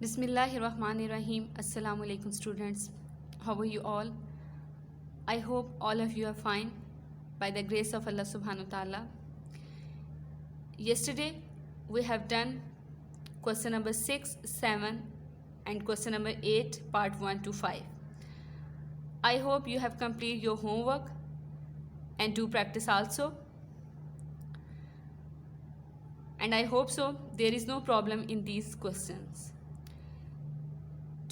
Bismillahirrahmanirrahim. Assalamu alaikum students. How are you all? I hope all of you are fine by the grace of Allah subhanahu wa ta'ala. Yesterday we have done question number 6, 7 and question number 8 part 1 to 5. I hope you have completed your homework and do practice also. And I hope so there is no problem in these questions.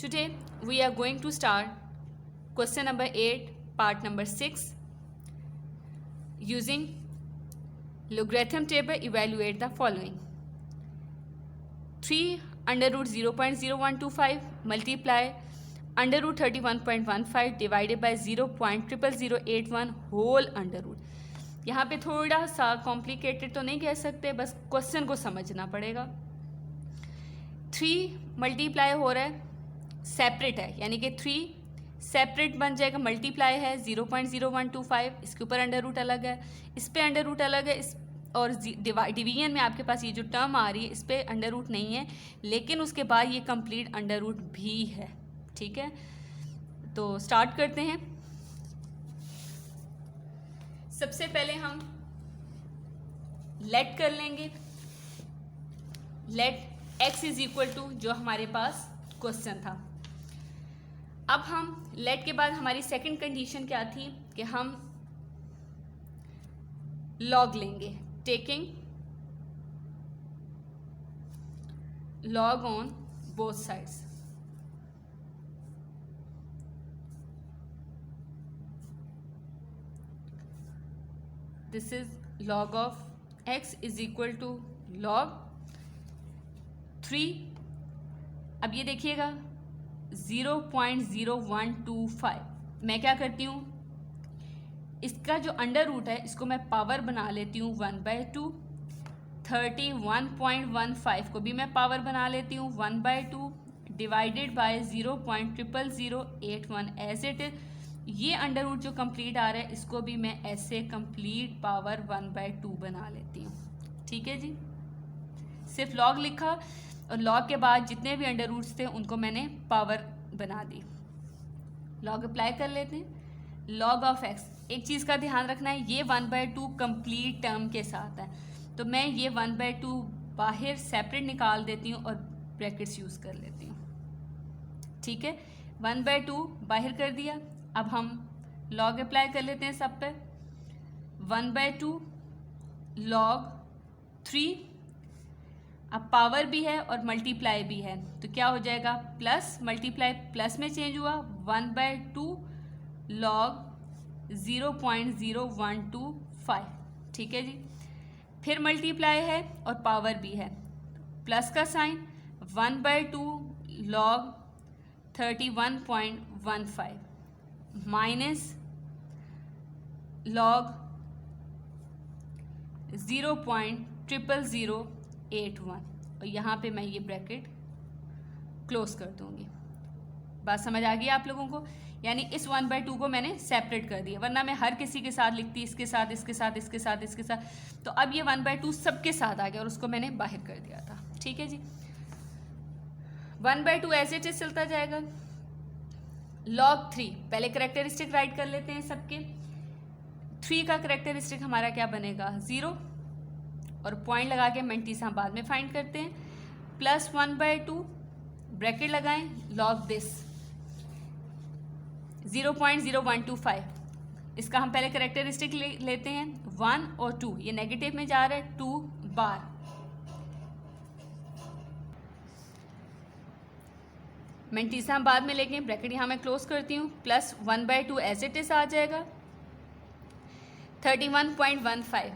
Today we are going to start question number 8 part number 6. Using logarithm table, evaluate the following. 3 under root 0.0125 multiply under root 31.15 divided by 0.00081 whole under root. यहाँ पे थोड़ा सा complicated तो नहीं कह सकते, बस question को समझना पड़ेगा. 3 मल्टीप्लाई हो रहा है, सेपरेट है, यानी कि 3 सेपरेट बन जाएगा, मल्टीप्लाई है 0.0125, इसके ऊपर अंडर रूट अलग है, इस पे अंडर रूट अलग है, इस और डिवीजन में आपके पास ये जो टर्म आ रही है इस पे अंडर रूट नहीं है, लेकिन उसके बाद ये कंप्लीट अंडर रूट भी है. ठीक है, तो स्टार्ट करते हैं. सबसे पहले हम लेट कर लेंगे. Let x is equal to जो हमारे पास क्वेश्चन था. अब हम लेट के बाद हमारी सेकंड कंडीशन क्या थी कि हम लॉग लेंगे, taking log on both sides. This is log of x is equal to log 3. अब ये देखिएगा 0.0125. मैं क्या करती हूँ, इसका जो अंडर रूट है इसको मैं पावर बना लेती हूँ 1/2. 31.15 को भी मैं पावर बना लेती हूँ 1/2 divided by 0.00081 as it is. ये अंडर रूट जो कंप्लीट आ रहा है इसको भी मैं ऐसे कंप्लीट पावर 1/2 बना लेती हूँ. ठीक है जी, सिर्फ लॉग लिखा और लॉग के बाद जितने भी अंडर रूट्स थे उनको मैंने पावर बना दी. लॉग अप्लाई कर लेते हैं. लॉग ऑफ एक्स, एक चीज़ का ध्यान रखना है, ये 1/2 कंप्लीट टर्म के साथ है, तो मैं ये 1/2 बाहर सेपरेट निकाल देती हूँ और ब्रैकेट्स यूज़ कर लेती हूँ. ठीक है, 1/2 बाहर कर दिया. अब हम लॉग अप्लाई कर लेते हैं सब पे. 1/2 log 3. अब पावर भी है और मल्टीप्लाई भी है, तो क्या हो जाएगा, प्लस मल्टीप्लाई प्लस में चेंज हुआ 1/2 log 0.0125. ठीक है जी, फिर मल्टीप्लाई है और पावर भी है, प्लस का साइन 1/2 log 31.15 माइनस log 0.00081 और यहाँ पे मैं ये ब्रैकेट क्लोज कर दूँगी. बात समझ आ गई आप लोगों को, यानी इस 1/2 को मैंने सेपरेट कर दिया, वरना मैं हर किसी के साथ लिखती, इसके साथ इसके साथ इसके साथ इसके साथ, तो अब ये 1/2 सबके साथ आ गया और उसको मैंने बाहर कर दिया था. ठीक है जी, 1/2 एज इट इज चलता जाएगा. log 3 पहले करेक्टरिस्टिक राइट कर लेते हैं सबके. 3 का करेक्टरिस्टिक हमारा क्या बनेगा, 0, और पॉइंट लगा के मेंटीसा हम बाद में फाइंड करते हैं. प्लस 1/2 ब्रैकेट लगाएं, log दिस 0.0125. इसका हम पहले करेक्टरिस्टिक लेते हैं 1 और 2, ये नेगेटिव में जा रहा है 2 बार. मेंटीसा हम बाद में लेंगे, ब्रैकेट यहाँ मैं क्लोज करती हूँ. प्लस 1/2 एज इट इज आ जाएगा. 31.15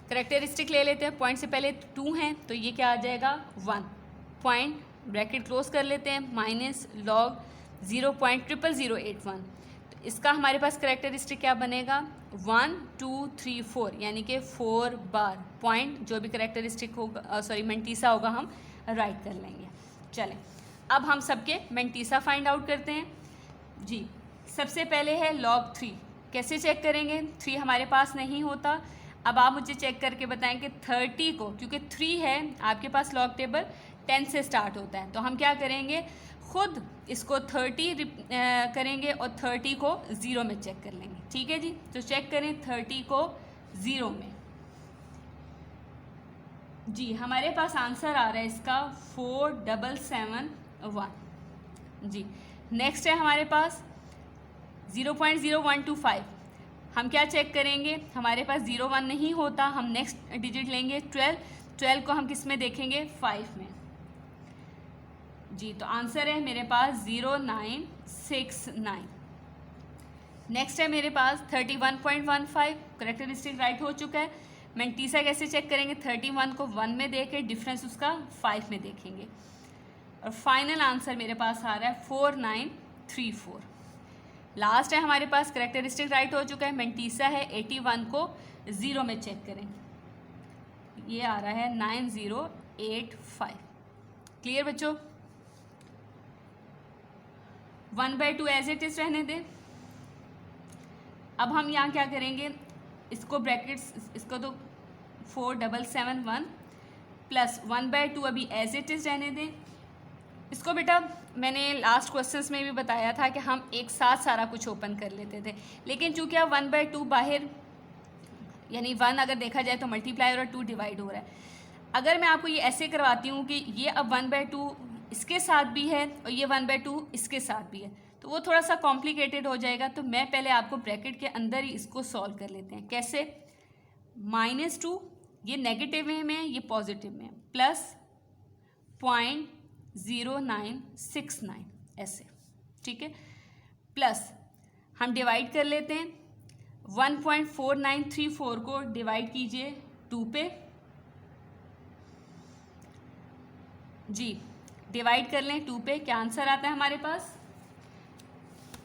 करेक्टरिस्टिक ले लेते हैं, पॉइंट से पहले 2 हैं तो ये क्या आ जाएगा 1. पॉइंट ब्रैकेट क्लोज कर लेते हैं, माइनस log 0.00081. तो इसका हमारे पास करेक्टरिस्टिक क्या बनेगा 1 2 3 4, यानी कि 4 बार. पॉइंट जो भी करेक्टरिस्टिक होगा मेंटीसा होगा हम राइट कर लेंगे. चलें, अब हम सबके मेंटीसा फाइंड आउट करते हैं जी. सबसे पहले है log 3. कैसे चेक करेंगे, 3 हमारे पास नहीं होता. अब आप मुझे चेक करके बताएं कि 30 को, क्योंकि 3 है आपके पास लॉग टेबल 10 से स्टार्ट होता है, तो हम क्या करेंगे, खुद इसको 30 करेंगे और 30 को 0 में चेक कर लेंगे। ठीक है जी, तो चेक करें 30 को 0 में। जी हमारे पास आंसर आ रहा है इसका 4771। जी नेक्स्ट है हमारे पास 0.0125। हम क्या चेक करेंगे, हमारे पास 01 नहीं होता, हम नेक्स्ट डिजिट लेंगे 12 को हम किस में देखेंगे, 5 में। जी तो आंसर है मेरे पास 0969। नेक्स्ट है मेरे पास 31.15। करेक्टरिस्टिक राइट हो चुका है। मैंटीसा कैसे चेक करेंगे, 31 को 1 में दे के डिफरेंस उसका 5 में देखेंगे। और फाइनल आंसर मेरे पास आ रहा है 4934। लास्ट है हमारे पास करेक्टरिस्टिक राइट हो चुका है। मैंटीसा है 81 को 0 में चेक करें, ये आ रहा है 9085। क्लियर बच्चों, 1/2 एज इट इज रहने दें। अब हम यहाँ क्या करेंगे, इसको ब्रैकेट्स, इसको तो 4771 प्लस 1/2 अभी एज इट इज रहने दें। इसको बेटा मैंने लास्ट क्वेश्चंस में भी बताया था कि हम एक साथ सारा कुछ ओपन कर लेते थे, लेकिन चूंकि अब 1/2 बाहर, यानी 1 अगर देखा जाए तो मल्टीप्लाई और 2 डिवाइड हो रहा है। अगर मैं आपको ये ऐसे करवाती हूँ कि ये अब 1/2 इसके साथ भी है और ये 1/2 इसके साथ भी है, तो वो थोड़ा सा कॉम्प्लिकेटेड हो जाएगा। तो मैं पहले आपको ब्रैकेट के अंदर ही इसको सॉल्व कर लेते हैं। कैसे, -2 ये नेगेटिव में है, ये पॉजिटिव में है, प्लस 0.0969 ऐसे, ठीक है। प्लस हम डिवाइड कर लेते हैं, 1.4934 को डिवाइड कीजिए 2 पे। जी डिवाइड कर लें 2 पे, क्या आंसर आता है हमारे पास,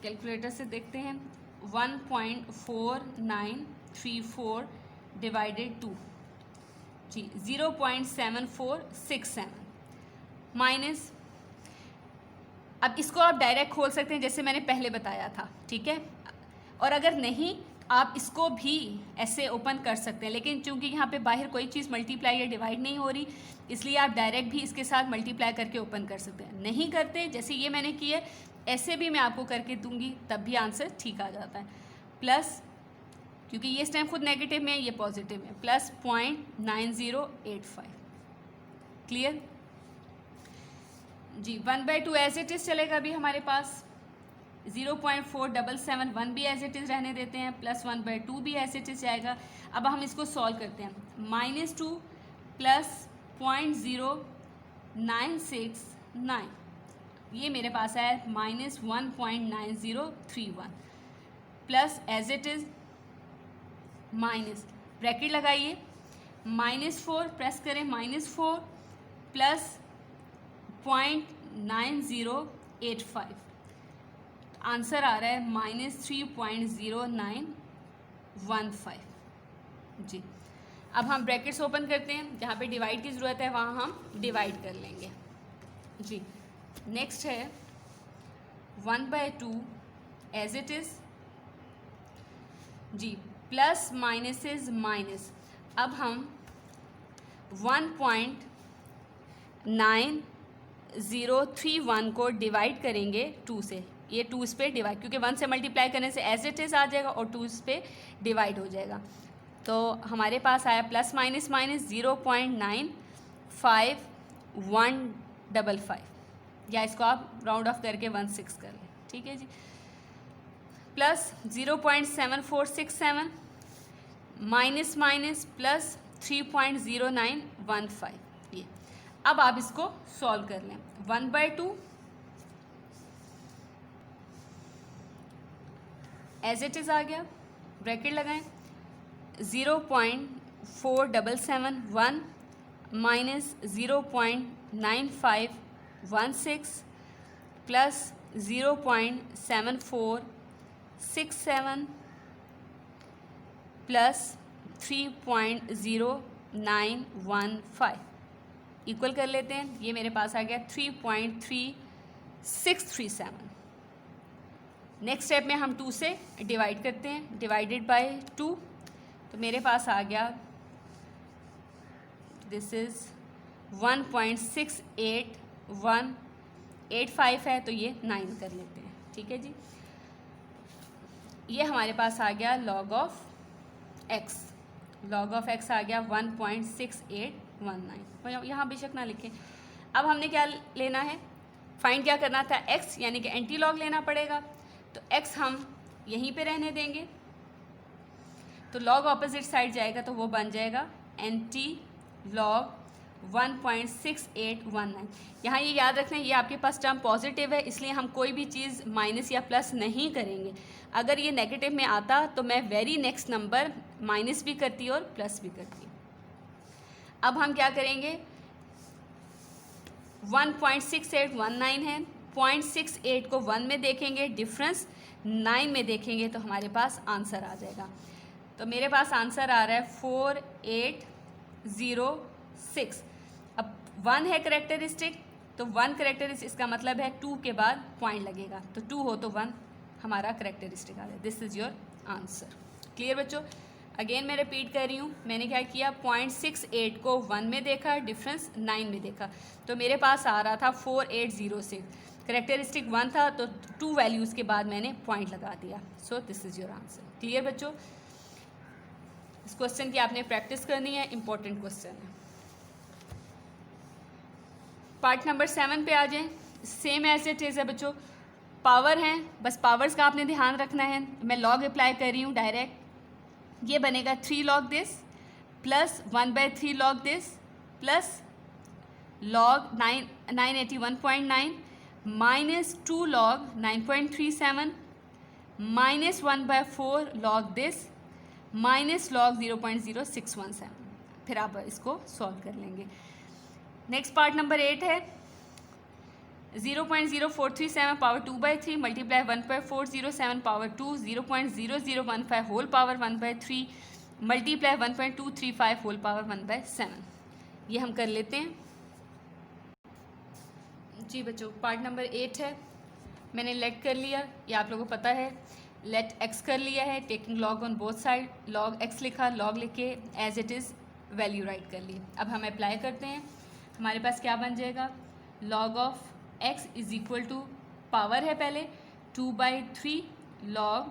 कैलकुलेटर से देखते हैं। 1.4934 डिवाइडेड 2, जी 0.7467 माइनस, अब इसको आप डायरेक्ट खोल सकते हैं जैसे मैंने पहले बताया था, ठीक है। और अगर नहीं, आप इसको भी ऐसे ओपन कर सकते हैं, लेकिन चूंकि यहाँ पे बाहर कोई चीज़ मल्टीप्लाई या डिवाइड नहीं हो रही, इसलिए आप डायरेक्ट भी इसके साथ मल्टीप्लाई करके ओपन कर सकते हैं। नहीं करते, जैसे ये मैंने किया, ऐसे भी मैं आपको करके दूंगी, तब भी आंसर ठीक आ जाता है। प्लस, क्योंकि ये इस टाइम खुद नेगेटिव में है, ये पॉजिटिव में, प्लस 0.9085। क्लियर जी, 1/2 एज इट इज़ चलेगा अभी हमारे पास। 0.4771 भी एज इट इज़ रहने देते हैं, प्लस 1/2 भी एज इट इज़ जाएगा। अब हम इसको सॉल्व करते हैं। -2 प्लस 0.0969, ये मेरे पास है -1.9031, plus as it is minus, bracket लगाइए, -4 प्रेस करें, -4 प्लस 0.9085, आंसर आ रहा है -3.0915। जी अब हम ब्रैकेट्स ओपन करते हैं, जहाँ पे डिवाइड की ज़रूरत है वहाँ हम डिवाइड कर लेंगे। जी नेक्स्ट है 1/2 एज इट इज़। जी प्लस माइनस माइनस, अब हम 1.9031 को डिवाइड करेंगे 2 से। ये 2 इस पे डिवाइड, क्योंकि 1 से मल्टीप्लाई करने से एज इट इज़ आ जाएगा और 2 इस पे डिवाइड हो जाएगा। तो हमारे पास आया प्लस माइनस माइनस 0.95155, या इसको आप राउंड ऑफ करके 16 कर लें, ठीक है जी। प्लस 0.7467 माइनस माइनस प्लस 3.0915, ये। अब आप इसको सॉल्व कर लें। 1/2 एज इट इज़ आ गया, ब्रैकेट लगाएं, 0.4771 माइनस 0.9516 प्लस 0.7467 प्लस 3.0915 इक्वल कर लेते हैं। ये मेरे पास आ गया 3.3637। नेक्स्ट स्टेप में हम 2 से डिवाइड करते हैं, डिवाइडेड बाय 2, तो मेरे पास आ गया, दिस इज़ 1.68185 है, तो ये 9 कर लेते हैं। ठीक है जी, ये हमारे पास आ गया log of x। log of x आ गया 1.6819। यहाँ बेशक ना लिखें। अब हमने क्या लेना है, फाइंड क्या करना था, x यानी कि एंटी लॉग लेना पड़ेगा। तो x हम यहीं पे रहने देंगे, तो लॉग ऑपोजिट साइड जाएगा तो वो बन जाएगा एंटी लॉग 1.6819। यहाँ ये याद रखना है, ये आपके पास टर्म पॉजिटिव है, इसलिए हम कोई भी चीज़ माइनस या प्लस नहीं करेंगे। अगर ये नेगेटिव में आता तो मैं वेरी नेक्स्ट नंबर माइनस भी करती और प्लस भी करती। अब हम क्या करेंगे, 1.6819 है, 0.68 को 1 में देखेंगे, डिफरेंस 9 में देखेंगे, तो हमारे पास आंसर आ जाएगा। तो मेरे पास आंसर आ रहा है 4806। अब 1 है करेक्टरिस्टिक, तो 1 करेक्टरिस्टिक इसका मतलब है 2 के बाद पॉइंट लगेगा, तो 2 हो तो 1 हमारा करेक्टरिस्टिक आ जाए। This is your answer. Clear बच्चों? अगेन मैं रिपीट कर रही हूँ, मैंने क्या किया, 0.68 को 1 में देखा, डिफरेंस 9 में देखा, तो मेरे पास आ रहा था 4806। करेक्टरिस्टिक 1 था, तो 2 वैल्यूज़ के बाद मैंने पॉइंट लगा दिया। So this is your answer. Clear बच्चों? इस क्वेश्चन की आपने प्रैक्टिस करनी है, इंपॉर्टेंट क्वेश्चन है। पार्ट नंबर 7 पे आ जाएं। सेम एज इट इज़ है बच्चों, पावर हैं, बस पावर्स का आपने ध्यान रखना है। मैं लॉग अप्लाई कर रही हूँ डायरेक्ट, ये बनेगा 3 log this plus 1/3 log this plus log 981.9 minus 2 log 9.37 minus 1/4 log this minus log 0.0617। फिर आप इसको सॉल्व कर लेंगे। नेक्स्ट पार्ट नंबर 8 है, 0.0437 power 2/3 multiply 1.407 power 2 0.0015 whole power 1/3 multiply 1.235 whole power 1/7। ये हम कर लेते हैं जी बच्चों। पार्ट नंबर 8 है, मैंने लेट कर लिया, ये आप लोगों को पता है, लेट एक्स कर लिया है, taking log on both side, log x लिखा, लॉग लिख के as it is value write कर ली। अब हम अप्लाई करते हैं, हमारे पास क्या बन जाएगा, log of x is equal to power है पहले 2/3 log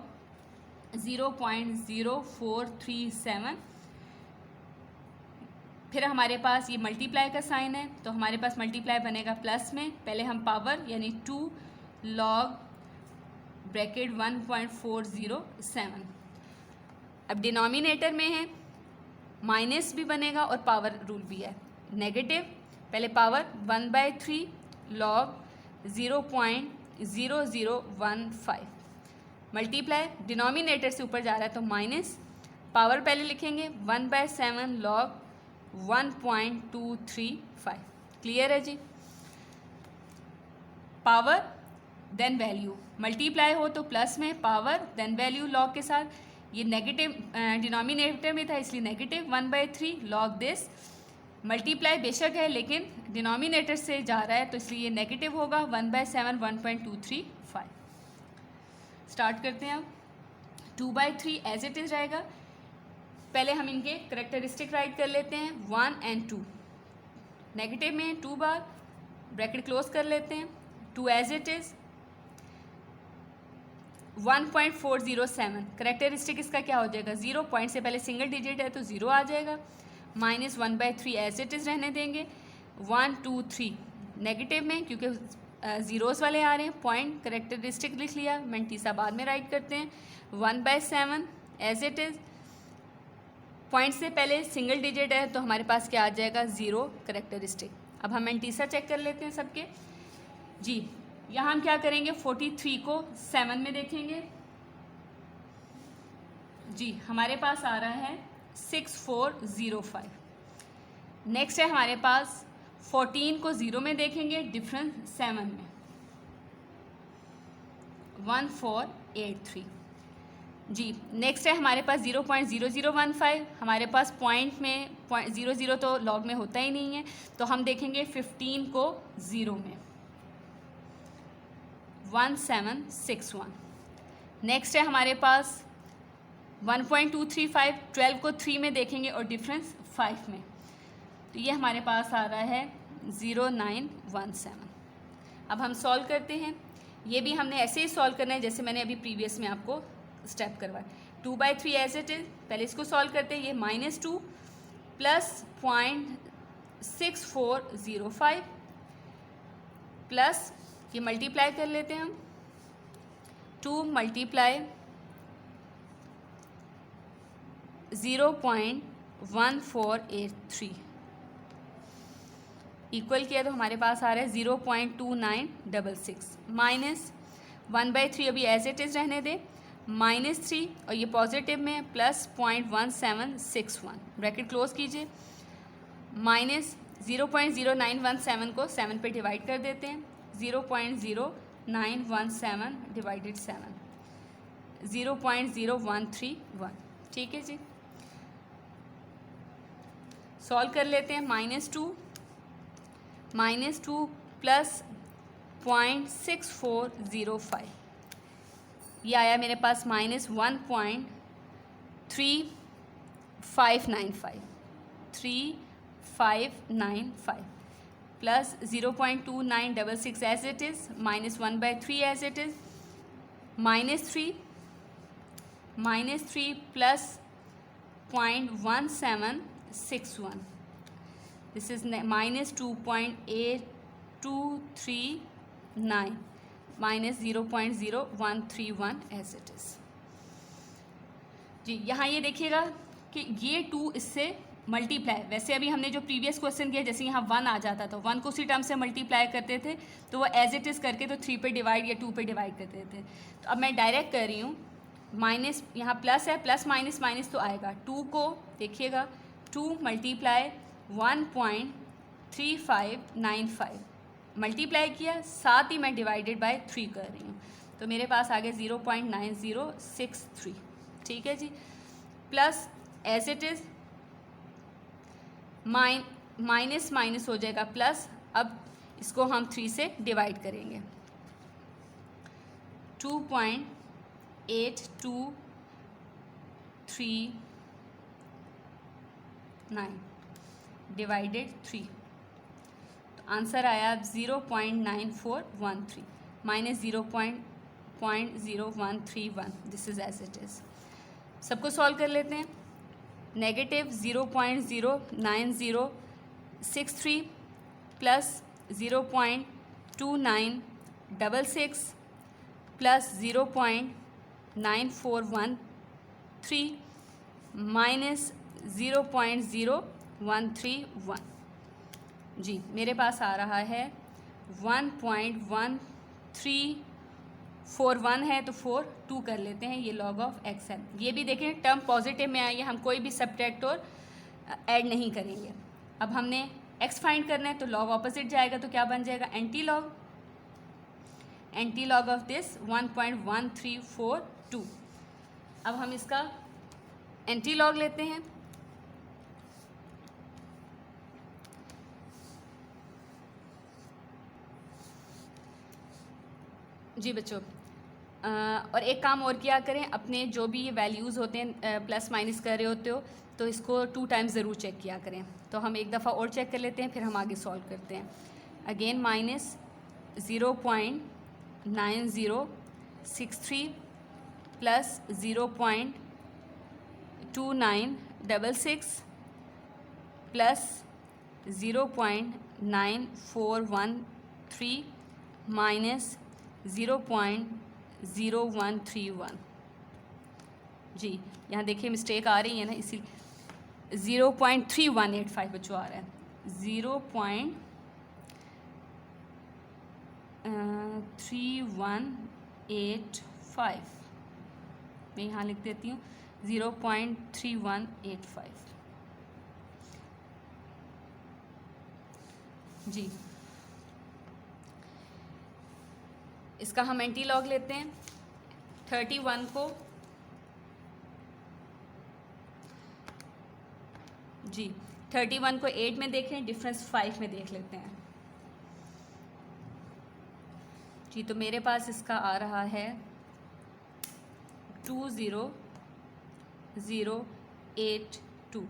0.0437, फिर हमारे पास ये मल्टीप्लाई का साइन है, तो हमारे पास मल्टीप्लाई बनेगा प्लस में, पहले हम पावर यानी 2 log ब्रैकेट 1.407। अब डिनोमिनेटर में है, माइनस भी बनेगा और पावर रूल भी है, नेगेटिव, पहले पावर 1/3 log 0.0015 मल्टीप्लाई, डिनोमिनेटर से ऊपर जा रहा है तो माइनस, पावर पहले लिखेंगे 1/7 log 1.235। क्लियर है जी? पावर देन वैल्यू, मल्टीप्लाई हो तो प्लस में, पावर देन वैल्यू लॉग के साथ, ये नेगेटिव डिनोमिनेटर में था इसलिए नेगेटिव 1/3 log दिस, मल्टीप्लाई बेशक है लेकिन डिनोमिनेटर से जा रहा है तो इसलिए ये नेगेटिव होगा 1/7 1.235। स्टार्ट करते हैं अब, 2/3 एज इट इज़ रहेगा, पहले हम इनके करेक्टरिस्टिक राइट कर लेते हैं, 1 and 2, नेगेटिव में 2 बार, ब्रैकेट क्लोज कर लेते हैं, 2 एज इट इज़, 1.407 करेक्टरिस्टिक इसका क्या हो जाएगा, 0 पॉइंट से पहले सिंगल डिजिट है तो 0 आ जाएगा, माइनस 1/3 एज इट इज़ रहने देंगे, 1 2 3 नेगेटिव में क्योंकि ज़ीरोज़ वाले आ रहे हैं, पॉइंट करेक्टरिस्टिक लिख लिया, मैंटीसा बाद में राइट करते हैं, 1/7 एज इट इज़, पॉइंट से पहले सिंगल डिजिट है तो हमारे पास क्या आ जाएगा, 0 करेक्टरिस्टिक। अब हम मैंटीसा चेक कर लेते हैं सबके जी। यहाँ हम क्या करेंगे, 43 को 7 में देखेंगे जी, हमारे पास आ रहा है 6405। नेक्स्ट है हमारे पास 14 को 0 में देखेंगे, डिफरेंस 7 में, 1483 जी। नेक्स्ट है हमारे पास 0.0015, हमारे पास पॉइंट में 0.00 तो लॉग में होता ही नहीं है, तो हम देखेंगे 15 को 0 में, 1761। नेक्स्ट है हमारे पास 1.235, 12 को 3 में देखेंगे और डिफरेंस 5 में, तो ये हमारे पास आ रहा है 0917। अब हम सॉल्व करते हैं। ये भी हमने ऐसे ही सॉल्व करना है जैसे मैंने अभी प्रीवियस में आपको स्टेप करवाया। 2/3 एज इट इज़, पहले इसको सॉल्व करते हैं। ये -2 प्लस 0.6405 प्लस ये मल्टीप्लाई कर लेते हैं हम, 2 मल्टीप्लाई 0.1483 इक्वल किया तो हमारे पास आ रहा है 0.2966 माइनस 1/3 अभी एज इट इज़ रहने दें, -3 और ये पॉजिटिव में प्लस 0.1761 ब्रैकेट क्लोज कीजिए, माइनस 0.0917 को 7 पे डिवाइड कर देते हैं, 0.0917 डिवाइडेड 7 0.0131। ठीक है जी, सॉल्व कर लेते हैं। -2 प्लस 0.6405 ये आया मेरे पास -1.3595 plus 0.2966 as it is, minus 1/3 as it is, -3 plus 0.1761 this is -2.8239 minus 0.0131 as it is. जी यहाँ ये देखिएगा कि ये 2 इससे मल्टीप्लाई, वैसे अभी हमने जो प्रीवियस क्वेश्चन किया जैसे यहाँ 1 आ जाता था, 1 को उसी टर्म से मल्टीप्लाई करते थे तो वो एज इट इज़ करके तो 3 पे डिवाइड या 2 पे डिवाइड करते थे। तो अब मैं डायरेक्ट कर रही हूँ, माइनस यहाँ प्लस है, प्लस माइनस माइनस तो आएगा, 2 को देखिएगा 2 मल्टीप्लाई 1.3595 मल्टीप्लाई किया, साथ ही मैं डिवाइडेड बाय 3 कर रही हूँ तो मेरे पास आ गया 0.9063। ठीक है जी, plus as it is minus minus हो जाएगा प्लस, अब इसको हम 3 से डिवाइड करेंगे, 2.8239 डिवाइडेड 3 तो आंसर आया 0.9413 minus 0.0131 this is as it is. सबको सॉल्व कर लेते हैं। Negative 0.09063 plus 0.2966 plus 0.9413 minus 0.0131। जी मेरे पास आ रहा है 1.1341 है तो 4 2 कर लेते हैं, ये log ऑफ x है। ये भी देखें टर्म पॉजिटिव में आई है, हम कोई भी सब्ट्रैक्ट और ऐड नहीं करेंगे। अब हमने x फाइंड करना है तो log ऑपोजिट जाएगा तो क्या बन जाएगा, एंटी लॉग ऑफ दिस 1.1342। अब हम इसका एंटी लॉग लेते हैं। जी बच्चों और एक काम और किया करें, अपने जो भी वैल्यूज़ होते हैं प्लस माइनस कर रहे होते हो तो इसको 2 टाइम्स ज़रूर चेक किया करें। तो हम एक दफ़ा और चेक कर लेते हैं फिर हम आगे सॉल्व करते हैं। Again minus 0.9063 plus 0.2966 plus 0.9413 minus 0.0131। जी यहाँ देखिए मिस्टेक आ रही है ना, इसी 0.3185 बच्चों आ रहा है, 0.3185 मैं यहाँ लिख देती हूँ 0.3185। जी इसका हम एंटी लॉग लेते हैं। 31 को जी 31 को 8 में देखें, डिफरेंस 5 में देख लेते हैं। जी तो मेरे पास इसका आ रहा है 20082।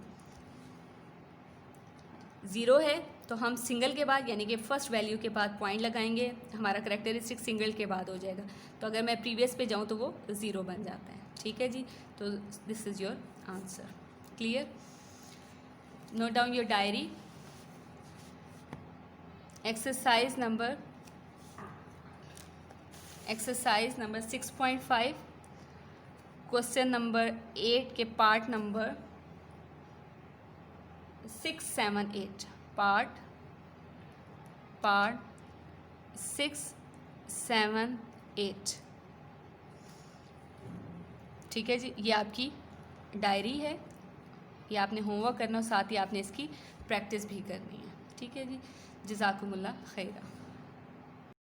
ज़ीरो है तो हम सिंगल के बाद यानी कि फर्स्ट वैल्यू के बाद पॉइंट लगाएंगे, हमारा करेक्टरिस्टिक सिंगल के बाद हो जाएगा। तो अगर मैं प्रीवियस पे जाऊँ तो वो ज़ीरो बन जाता है। ठीक है जी, तो this is your answer. Clear? Note down your diary. Exercise number 6.5 question number 8 के पार्ट नंबर 6, 7, 8 पार्ट 6, 7, 8। ठीक है जी, ये आपकी डायरी है, ये आपने होमवर्क करना और साथ ही आपने इसकी प्रैक्टिस भी करनी है। ठीक है जी, जज़ाकुमुल्लाह खैरा।